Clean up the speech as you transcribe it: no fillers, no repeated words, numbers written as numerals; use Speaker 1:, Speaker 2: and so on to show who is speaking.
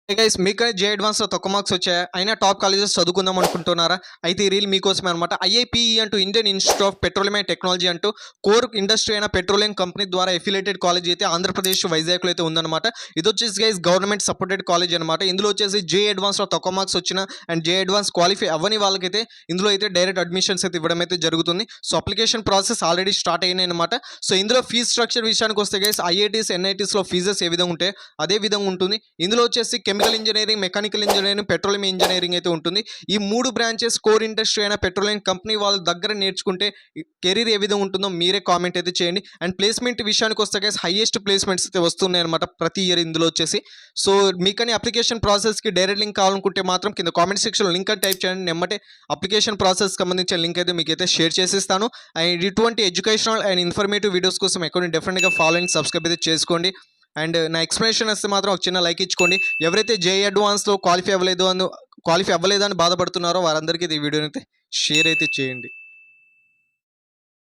Speaker 1: Hey guys, మీకు జే అడ్వాన్స్‌లో తక్కువ marks వచ్చాయా? అయినా టాప్ కాలేజెస్ చదువుకుందాం అనుకుంటున్నారా? అయితే ఈ రీల్ మీకోసమే అనమాట. ఐఐపీఈ అంటూ Indian institute of petroleum and technology అంటూ కోర్ ఇండస్ట్రీ అయిన పెట్రోలియం కంపెనీ ద్వారా ఎఫిలియేటెడ్ కాలేజ్ అయితే ఆంధ్రప్రదేశ్ వైజాగ్‌లో అయితే ఉందన్నమాట. ఇది వచ్చేసి గైస్ గవర్నమెంట్ సపోర్టెడ్ కాలేజ్ అనమాట. ఇందులో వచ్చేసి జే అడ్వాన్స్‌లో తక్కువ మార్క్స్ వచ్చిన అండ్ జే అడ్వాన్స్ క్వాలిఫై అవ్వని వాళ్ళకైతే ఇందులో అయితే డైరెక్ట్ అడ్మిషన్స్ అయితే ఇవ్వడం అయితే జరుగుతుంది. So application process already start అయినాయి అనమాట. సో ఇందులో ఫీజ్ స్ట్రక్చర్ విషయానికి వస్తే గైస్ ఐఐటీస్, ఎన్ఐటీస్‌లో ఫీజెస్ ఏ విధంగా ఉంటాయి అదే విధంగా ఉంటుంది. ఇందులో వచ్చేసి chemical engineering, mechanical engineering, petroleum engineering అయితే ఉంటుంది. ఈ 3 బ్రాంచెస్ కోర్ ఇండస్ట్రీ అయిన పెట్రోలియం కంపెనీ వాళ్ళ దగ్గర నేర్చుకుంటే కెరీర్ ఏ విధంగా ఉంటుందో మీరే కామెంట్ అయితే చేయండి. అండ్ ప్లేస్మెంట్ విషయానికి వస్తే గైస్ హైయెస్ట్ ప్లేస్మెంట్స్ అయితే వస్తున్నాయి అనమాట ప్రతి ఇయర్ ఇందులో వచ్చేసి. సో మీకని అప్లికేషన్ ప్రాసెస్కి డైరెక్ట్ లింక్ కావాలనుకుంటే మాత్రం కింద కామెంట్ సెక్షన్లో లింక్ అని టైప్ చేయండి. నెమ్మటే అప్లికేషన్ ప్రాసెస్ సంబంధించిన లింక్ అయితే మీకు అయితే షేర్ చేసిస్తాను. అండ్ ఇటువంటి ఎడ్యుకేషనల్ అండ్ ఇన్ఫర్మేటివ్ వీడియోస్ కోసం ఎక్కువ డెఫినెట్గా ఫాలో అండ్ సబ్స్క్రైబ్ అయితే చేసుకోండి. అండ్ నా ఎక్స్ప్లెనేషన్ వస్తే మాత్రం ఒక చిన్న లైక్ ఇచ్చుకోండి. ఎవరైతే జేఈ అడ్వాన్స్లో క్వాలిఫై అవ్వలేదు అని బాధపడుతున్నారో వారందరికీ ఈ వీడియోని అయితే షేర్ అయితే చేయండి.